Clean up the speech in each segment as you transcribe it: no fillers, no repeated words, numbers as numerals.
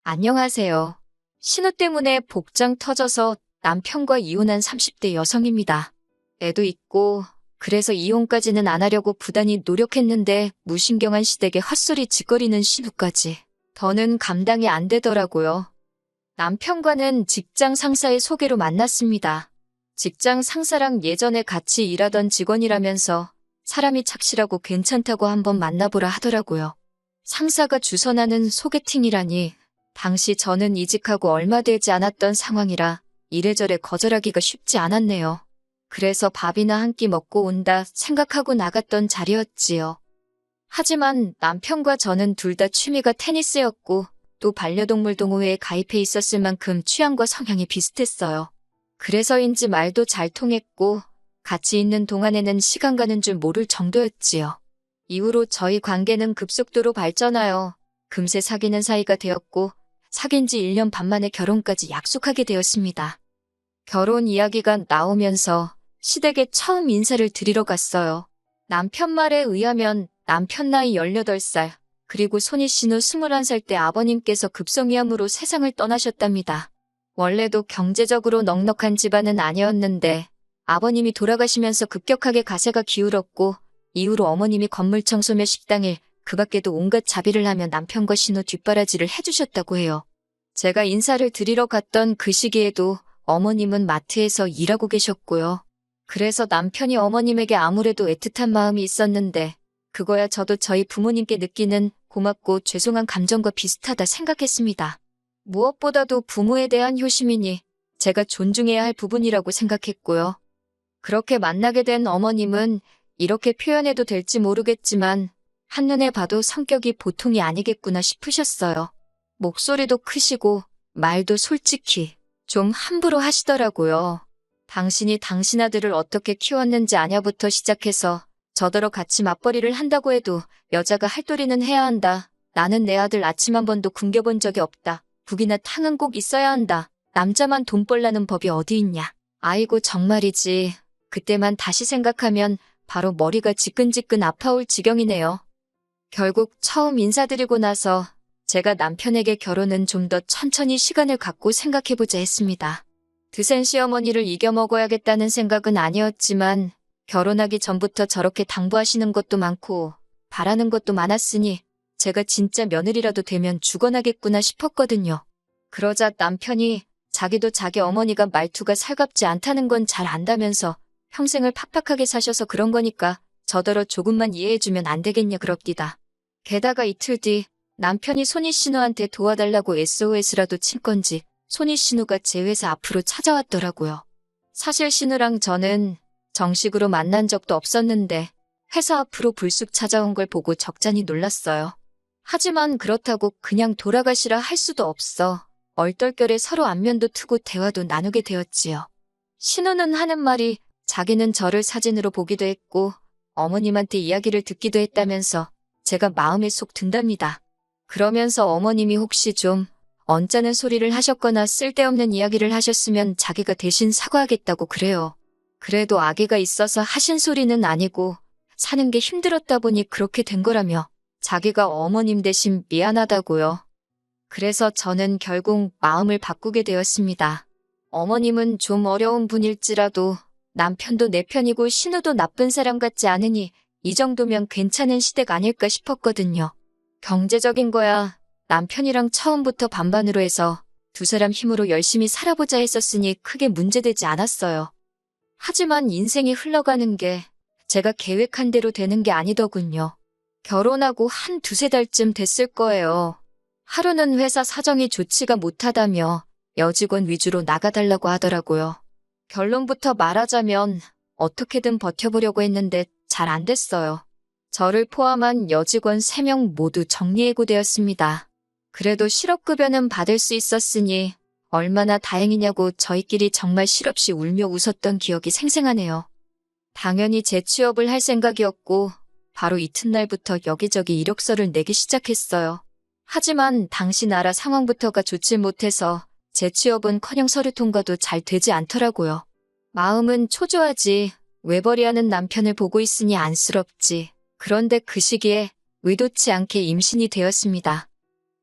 안녕하세요. 신우 때문에 복장 터져서 남편과 이혼한 30대 여성입니다. 애도 있고 그래서 이혼까지는 안 하려고 부단히 노력했는데 무신경한 시댁에 헛소리 짓거리는 신우까지. 더는 감당이 안 되더라고요. 남편과는 직장 상사의 소개로 만났습니다. 직장 상사랑 예전에 같이 일하던 직원이라면서 사람이 착실하고 괜찮다고 한번 만나보라 하더라고요. 상사가 주선하는 소개팅이라니 당시 저는 이직하고 얼마 되지 않았던 상황이라 이래저래 거절하기가 쉽지 않았네요. 그래서 밥이나 한 끼 먹고 온다 생각하고 나갔던 자리였지요. 하지만 남편과 저는 둘 다 취미가 테니스였고 또 반려동물 동호회에 가입해 있었을 만큼 취향과 성향이 비슷했어요. 그래서인지 말도 잘 통했고 같이 있는 동안에는 시간 가는 줄 모를 정도였지요. 이후로 저희 관계는 급속도로 발전하여 금세 사귀는 사이가 되었고 사귄 지 1년 반 만에 결혼까지 약속하게 되었습니다. 결혼 이야기가 나오면서 시댁에 처음 인사를 드리러 갔어요. 남편 말에 의하면 남편 나이 18살, 그리고 손희 씨는 21살 때 아버님께서 급성위암으로 세상을 떠나셨답니다. 원래도 경제적으로 넉넉한 집안은 아니었는데 아버님이 돌아가시면서 급격하게 가세가 기울었고 이후로 어머님이 건물 청소며 식당일, 그 밖에도 온갖 자비를 하며 남편과 신우 뒷바라지를 해주셨다고 해요. 제가 인사를 드리러 갔던 그 시기에도 어머님은 마트에서 일하고 계셨고요. 그래서 남편이 어머님에게 아무래도 애틋한 마음이 있었는데 그거야 저도 저희 부모님께 느끼는 고맙고 죄송한 감정과 비슷하다 생각했습니다. 무엇보다도 부모에 대한 효심이니 제가 존중해야 할 부분이라고 생각했고요. 그렇게 만나게 된 어머님은 이렇게 표현해도 될지 모르겠지만 한눈에 봐도 성격이 보통이 아니겠구나 싶으셨어요. 목소리도 크시고 말도 솔직히 좀 함부로 하시더라고요. 당신이 당신 아들을 어떻게 키웠는지 아냐부터 시작해서 저더러 같이 맞벌이를 한다고 해도 여자가 할도리는 해야 한다. 나는 내 아들 아침 한 번도 굶겨본 적이 없다. 국이나 탕은 꼭 있어야 한다. 남자만 돈 벌라는 법이 어디 있냐. 아이고 정말이지. 그때만 다시 생각하면 바로 머리가 지끈지끈 아파올 지경이네요. 결국 처음 인사드리고 나서 제가 남편에게 결혼은 좀 더 천천히 시간을 갖고 생각해보자 했습니다. 드센 시어머니를 이겨먹어야겠다는 생각은 아니었지만 결혼하기 전부터 저렇게 당부하시는 것도 많고 바라는 것도 많았으니 제가 진짜 며느리라도 되면 죽어나겠구나 싶었거든요. 그러자 남편이 자기도 자기 어머니가 말투가 살갑지 않다는 건 잘 안다면서 평생을 팍팍하게 사셔서 그런 거니까 저더러 조금만 이해해주면 안 되겠냐 그럽디다. 게다가 이틀 뒤 남편이 손희 신우한테 도와달라고 SOS라도 친 건지 손희 신우가 제 회사 앞으로 찾아왔더라고요. 사실 신우랑 저는 정식으로 만난 적도 없었는데 회사 앞으로 불쑥 찾아온 걸 보고 적잖이 놀랐어요. 하지만 그렇다고 그냥 돌아가시라 할 수도 없어 얼떨결에 서로 안면도 트고 대화도 나누게 되었지요. 신우는 하는 말이 자기는 저를 사진으로 보기도 했고 어머님한테 이야기를 듣기도 했다면서 제가 마음에 쏙 든답니다. 그러면서 어머님이 혹시 좀 언짢은 소리를 하셨거나 쓸데없는 이야기를 하셨으면 자기가 대신 사과하겠다고 그래요. 그래도 아기가 있어서 하신 소리는 아니고 사는 게 힘들었다 보니 그렇게 된 거라며 자기가 어머님 대신 미안하다고요. 그래서 저는 결국 마음을 바꾸게 되었습니다. 어머님은 좀 어려운 분일지라도 남편도 내 편이고 신우도 나쁜 사람 같지 않으니 이 정도면 괜찮은 시댁 아닐까 싶었거든요. 경제적인 거야 남편이랑 처음부터 반반으로 해서 두 사람 힘으로 열심히 살아보자 했었으니 크게 문제되지 않았어요. 하지만 인생이 흘러가는 게 제가 계획한 대로 되는 게 아니더군요. 결혼하고 한 두세 달쯤 됐을 거예요. 하루는 회사 사정이 좋지가 못하다며 여직원 위주로 나가달라고 하더라고요. 결론부터 말하자면 어떻게든 버텨보려고 했는데 잘 안 됐어요. 저를 포함한 여직원 3명 모두 정리해고되었습니다. 그래도 실업급여는 받을 수 있었으니 얼마나 다행이냐고 저희끼리 정말 실없이 울며 웃었던 기억이 생생하네요. 당연히 재취업을 할 생각이었고 바로 이튿날부터 여기저기 이력서를 내기 시작했어요. 하지만 당시 나라 상황부터가 좋지 못해서 재취업은커녕 서류 통과도 잘 되지 않더라고요. 마음은 초조하지. 외벌이하는 남편을 보고 있으니 안쓰럽지. 그런데 그 시기에 의도치 않게 임신이 되었습니다.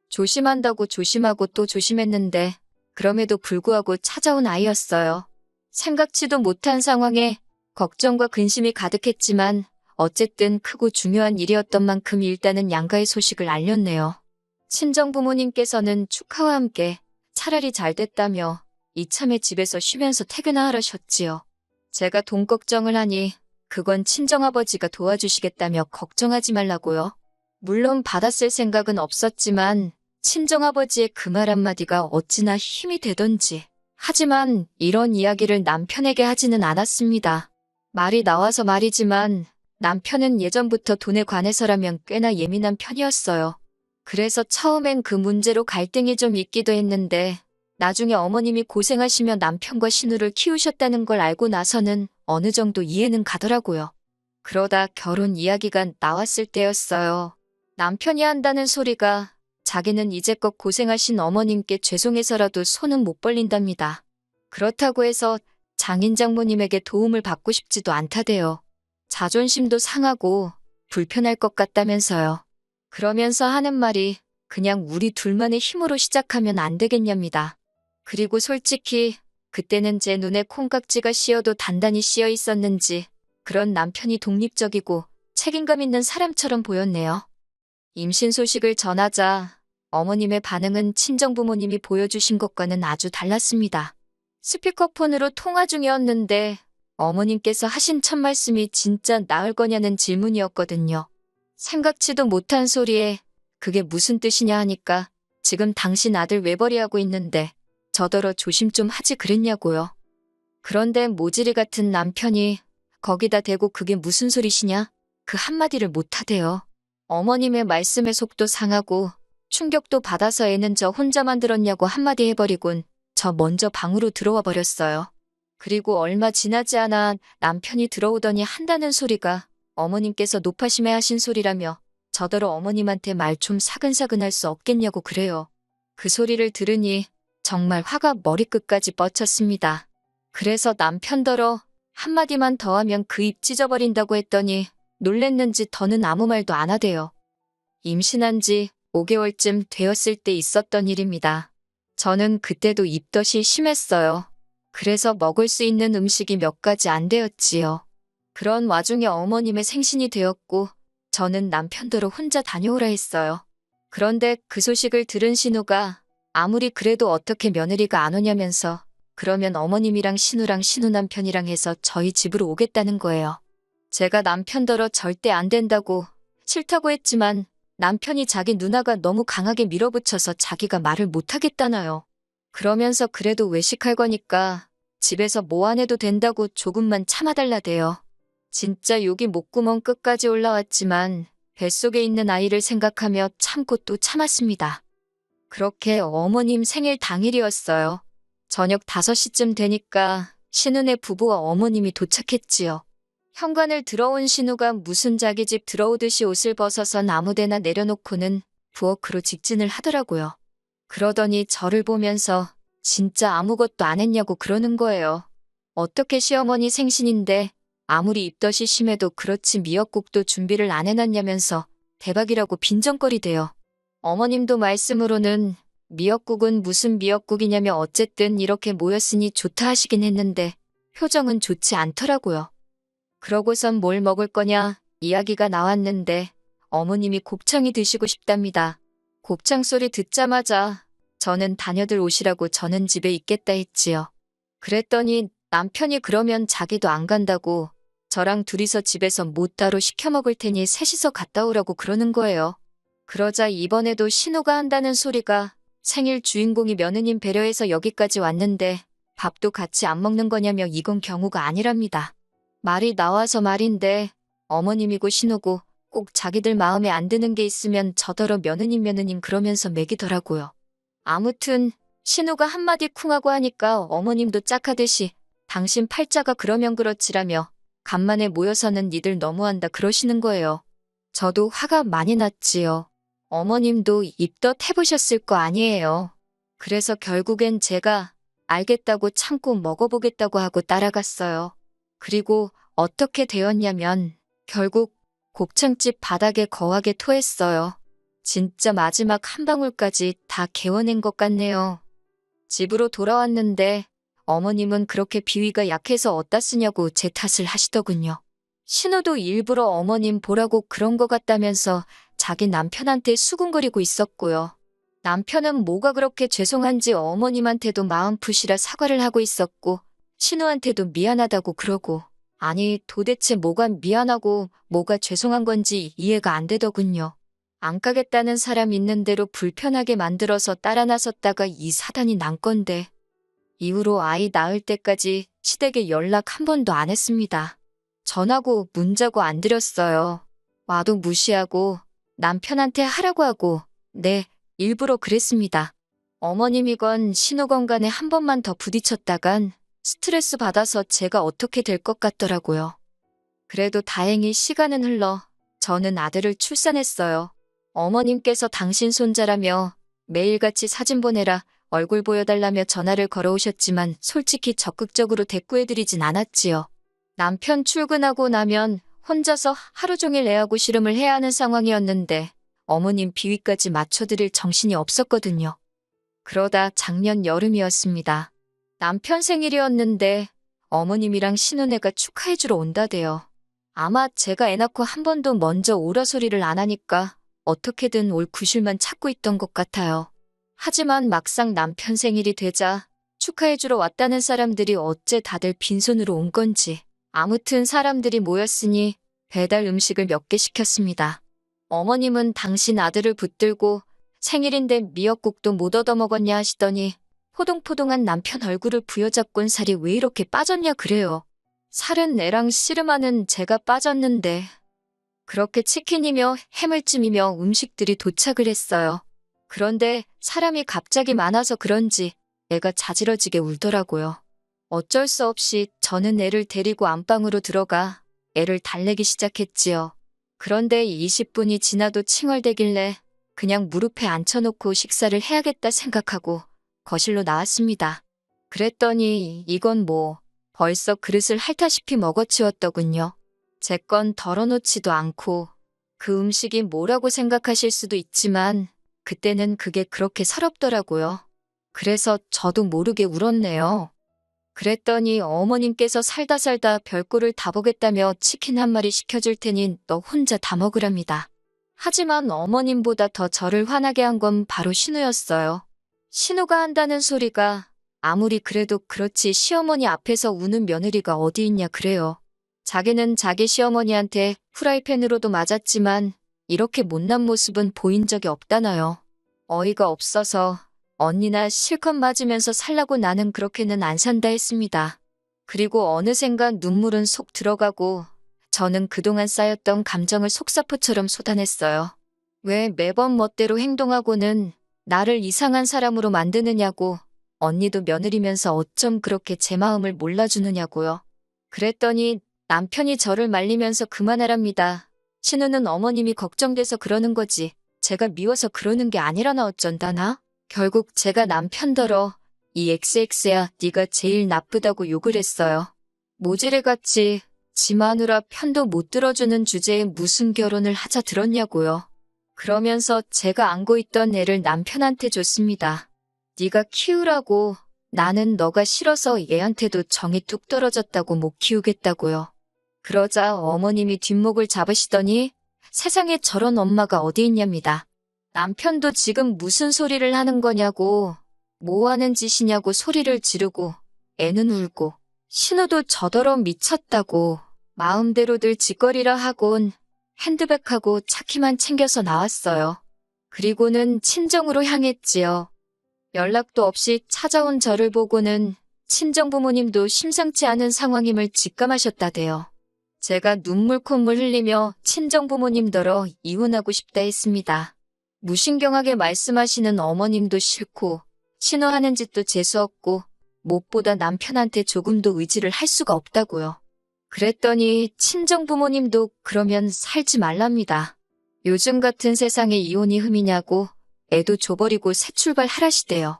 조심한다고 조심하고 또 조심했는데 그럼에도 불구하고 찾아온 아이였어요. 생각지도 못한 상황에 걱정과 근심이 가득했지만 어쨌든 크고 중요한 일이었던 만큼 일단은 양가의 소식을 알렸네요. 친정 부모님께서는 축하와 함께 차라리 잘 됐다며 이참에 집에서 쉬면서 퇴근하 하라셨지요. 제가 돈 걱정을 하니 그건 친정아버지가 도와주시겠다며 걱정하지 말라고요. 물론 받았을 생각은 없었지만 친정아버지의 그 말 한마디가 어찌나 힘이 되던지. 하지만 이런 이야기를 남편에게 하지는 않았습니다. 말이 나와서 말이지만 남편은 예전부터 돈에 관해서라면 꽤나 예민한 편이었어요. 그래서 처음엔 그 문제로 갈등이 좀 있기도 했는데 나중에 어머님이 고생하시며 남편과 신우를 키우셨다는 걸 알고 나서는 어느 정도 이해는 가더라고요. 그러다 결혼 이야기가 나왔을 때였어요. 남편이 한다는 소리가 자기는 이제껏 고생하신 어머님께 죄송해서라도 손은 못 벌린답니다. 그렇다고 해서 장인 장모님에게 도움을 받고 싶지도 않다대요. 자존심도 상하고 불편할 것 같다면서요. 그러면서 하는 말이 그냥 우리 둘만의 힘으로 시작하면 안 되겠냐입니다. 그리고 솔직히 그때는 제 눈에 콩깍지가 씌어도 단단히 씌어 있었는지 그런 남편이 독립적이고 책임감 있는 사람처럼 보였네요. 임신 소식을 전하자 어머님의 반응은 친정부모님이 보여주신 것과는 아주 달랐습니다. 스피커폰으로 통화 중이었는데 어머님께서 하신 첫 말씀이 진짜 나을 거냐는 질문이었거든요. 생각지도 못한 소리에 그게 무슨 뜻이냐 하니까 지금 당신 아들 외벌이하고 있는데 저더러 조심 좀 하지 그랬냐고요. 그런데 모질이 같은 남편이 거기다 대고 그게 무슨 소리시냐? 그 한마디를 못하대요. 어머님의 말씀에 속도 상하고 충격도 받아서 애는 저 혼자만 들었냐고 한마디 해버리곤 저 먼저 방으로 들어와 버렸어요. 그리고 얼마 지나지 않아 남편이 들어오더니 한다는 소리가 어머님께서 노파심에 하신 소리라며 저더러 어머님한테 말 좀 사근사근 할 수 없겠냐고 그래요. 그 소리를 들으니 정말 화가 머리끝까지 뻗쳤습니다. 그래서 남편더러 한마디만 더 하면 그 입 찢어버린다고 했더니 놀랬는지 더는 아무 말도 안 하대요. 임신한 지 5개월쯤 되었을 때 있었던 일입니다. 저는 그때도 입덧이 심했어요. 그래서 먹을 수 있는 음식이 몇 가지 안 되었지요. 그런 와중에 어머님의 생신이 되었고 저는 남편더러 혼자 다녀오라 했어요. 그런데 그 소식을 들은 신우가 아무리 그래도 어떻게 며느리가 안 오냐면서 그러면 어머님이랑 신우랑 신우 남편이랑 해서 저희 집으로 오겠다는 거예요. 제가 남편더러 절대 안 된다고 싫다고 했지만 남편이 자기 누나가 너무 강하게 밀어붙여서 자기가 말을 못하겠다나요. 그러면서 그래도 외식할 거니까 집에서 뭐 안 해도 된다고 조금만 참아달라대요. 진짜 욕이 목구멍 끝까지 올라왔지만 뱃속에 있는 아이를 생각하며 참고 또 참았습니다. 그렇게 어머님 생일 당일이었어요. 저녁 5시쯤 되니까 신우네 부부와 어머님이 도착했지요. 현관을 들어온 신우가 무슨 자기 집 들어오듯이 옷을 벗어서 아무데나 내려놓고는 부엌으로 직진을 하더라고요. 그러더니 저를 보면서 진짜 아무것도 안 했냐고 그러는 거예요. 어떻게 시어머니 생신인데 아무리 입덧이 심해도 그렇지 미역국도 준비를 안 해놨냐면서 대박이라고 빈정거리대요. 어머님도 말씀으로는 미역국은 무슨 미역국이냐며 어쨌든 이렇게 모였으니 좋다 하시긴 했는데 표정은 좋지 않더라고요. 그러고선 뭘 먹을 거냐 이야기가 나왔는데 어머님이 곱창이 드시고 싶답니다. 곱창 소리 듣자마자 저는 다녀들 오시라고 저는 집에 있겠다 했지요. 그랬더니 남편이 그러면 자기도 안 간다고 저랑 둘이서 집에서 뭐 따로 시켜 먹을 테니 셋이서 갔다 오라고 그러는 거예요. 그러자 이번에도 신우가 한다는 소리가 생일 주인공이 며느님 배려해서 여기까지 왔는데 밥도 같이 안 먹는 거냐며 이건 경우가 아니랍니다. 말이 나와서 말인데 어머님이고 신우고 꼭 자기들 마음에 안 드는 게 있으면 저더러 며느님 그러면서 매기더라고요. 아무튼 신우가 한마디 쿵하고 하니까 어머님도 짝하듯이 당신 팔자가 그러면 그렇지라며 간만에 모여서는 니들 너무한다 그러시는 거예요. 저도 화가 많이 났지요. 어머님도 입덧 해보셨을 거 아니에요. 그래서 결국엔 제가 알겠다고 참고 먹어보겠다고 하고 따라갔어요. 그리고 어떻게 되었냐면 결국 곱창집 바닥에 거하게 토했어요. 진짜 마지막 한 방울까지 다 개워낸 것 같네요. 집으로 돌아왔는데 어머님은 그렇게 비위가 약해서 어디다 쓰냐고 제 탓을 하시더군요. 신우도 일부러 어머님 보라고 그런 것 같다면서 자기 남편한테 수군거리고 있었고요. 남편은 뭐가 그렇게 죄송한지 어머님한테도 마음 푸시라 사과를 하고 있었고 신우한테도 미안하다고 그러고 아니 도대체 뭐가 미안하고 뭐가 죄송한 건지 이해가 안 되더군요. 안 가겠다는 사람 있는 대로 불편하게 만들어서 따라 나섰다가 이 사단이 난 건데 이후로 아이 낳을 때까지 시댁에 연락 한 번도 안 했습니다. 전화고 문자고 안 드렸어요. 와도 무시하고 남편한테 하라고 하고 네, 일부러 그랬습니다. 어머님이건 신우건 간에 한 번만 더 부딪혔다간 스트레스 받아서 제가 어떻게 될 것 같더라고요. 그래도 다행히 시간은 흘러 저는 아들을 출산했어요. 어머님께서 당신 손자라며 매일같이 사진 보내라 얼굴 보여달라며 전화를 걸어오셨지만 솔직히 적극적으로 대꾸해드리진 않았지요. 남편 출근하고 나면 혼자서 하루 종일 애하고 씨름을 해야 하는 상황이었는데 어머님 비위까지 맞춰드릴 정신이 없었거든요. 그러다 작년 여름이었습니다. 남편 생일이었는데 어머님이랑 신혼애가 축하해주러 온다대요. 아마 제가 애 낳고 한 번도 먼저 오라 소리를 안 하니까 어떻게든 올 구실만 찾고 있던 것 같아요. 하지만 막상 남편 생일이 되자 축하해주러 왔다는 사람들이 어째 다들 빈손으로 온 건지 아무튼 사람들이 모였으니 배달 음식을 몇 개 시켰습니다. 어머님은 당신 아들을 붙들고 생일인데 미역국도 못 얻어먹었냐 하시더니 포동포동한 남편 얼굴을 부여잡곤 살이 왜 이렇게 빠졌냐 그래요. 살은 애랑 씨름하는 제가 빠졌는데 그렇게 치킨이며 해물찜이며 음식들이 도착을 했어요. 그런데 사람이 갑자기 많아서 그런지 애가 자지러지게 울더라고요. 어쩔 수 없이 저는 애를 데리고 안방으로 들어가 애를 달래기 시작했지요. 그런데 20분이 지나도 칭얼대길래 그냥 무릎에 앉혀놓고 식사를 해야겠다 생각하고 거실로 나왔습니다. 그랬더니 이건 뭐 벌써 그릇을 핥다시피 먹어치웠더군요. 제 건 덜어놓지도 않고 그 음식이 뭐라고 생각하실 수도 있지만 그때는 그게 그렇게 서럽더라고요. 그래서 저도 모르게 울었네요. 그랬더니 어머님께서 살다 별꼴을 다 보겠다며 치킨 한 마리 시켜줄 테니 너 혼자 다 먹으랍니다. 하지만 어머님보다 더 저를 화나게 한 건 바로 신우였어요. 신우가 한다는 소리가 아무리 그래도 그렇지 시어머니 앞에서 우는 며느리가 어디 있냐 그래요. 자기는 자기 시어머니한테 프라이팬으로도 맞았지만 이렇게 못난 모습은 보인 적이 없다나요. 어이가 없어서 언니나 실컷 맞으면서 살라고 나는 그렇게는 안 산다 했습니다. 그리고 어느샌가 눈물은 속 들어가고 저는 그동안 쌓였던 감정을 속사포처럼 쏟아냈어요. 왜 매번 멋대로 행동하고는 나를 이상한 사람으로 만드느냐고 언니도 며느리면서 어쩜 그렇게 제 마음을 몰라주느냐고요. 그랬더니 남편이 저를 말리면서 그만하랍니다. 신우는 어머님이 걱정돼서 그러는 거지 제가 미워서 그러는 게 아니라나 어쩐다나? 결국 제가 남편더러 이 XX야 네가 제일 나쁘다고 욕을 했어요. 모지레같이 지 마누라 편도 못 들어주는 주제에 무슨 결혼을 하자 들었냐고요. 그러면서 제가 안고 있던 애를 남편한테 줬습니다. 네가 키우라고 나는 너가 싫어서 얘한테도 정이 뚝 떨어졌다고 못 키우겠다고요. 그러자 어머님이 뒷목을 잡으시더니 세상에 저런 엄마가 어디 있냐입니다. 남편도 지금 무슨 소리를 하는 거냐고 뭐 하는 짓이냐고 소리를 지르고 애는 울고 신우도 저더러 미쳤다고 마음대로들 짓거리라 하곤 핸드백하고 차키만 챙겨서 나왔어요. 그리고는 친정으로 향했지요. 연락도 없이 찾아온 저를 보고는 친정부모님도 심상치 않은 상황임을 직감하셨다대요. 제가 눈물 콧물 흘리며 친정부모님더러 이혼하고 싶다 했습니다. 무신경하게 말씀하시는 어머님도 싫고 신우하는 짓도 재수없고 무엇보다 남편한테 조금도 의지를 할 수가 없다고요. 그랬더니 친정부모님도 그러면 살지 말랍니다. 요즘 같은 세상에 이혼이 흠이냐고 애도 줘버리고 새 출발하라시대요.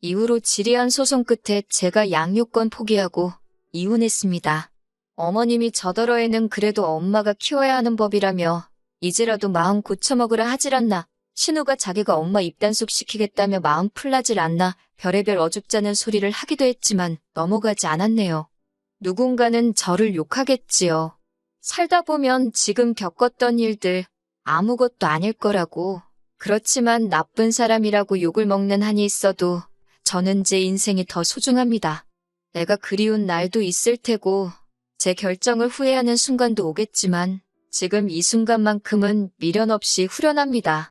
이후로 지리한 소송 끝에 제가 양육권 포기하고 이혼했습니다. 어머님이 저더러 애는 그래도 엄마가 키워야 하는 법이라며 이제라도 마음 고쳐먹으라 하질 않나 신우가 자기가 엄마 입단속 시키겠다며 마음 풀나질 않나 별의별 어줍잖은 소리를 하기도 했지만 넘어가지 않았네요. 누군가는 저를 욕하겠지요. 살다 보면 지금 겪었던 일들 아무것도 아닐 거라고. 그렇지만 나쁜 사람이라고 욕을 먹는 한이 있어도 저는 제 인생이 더 소중합니다. 내가 그리운 날도 있을 테고 제 결정을 후회하는 순간도 오겠지만 지금 이 순간만큼은 미련 없이 후련합니다.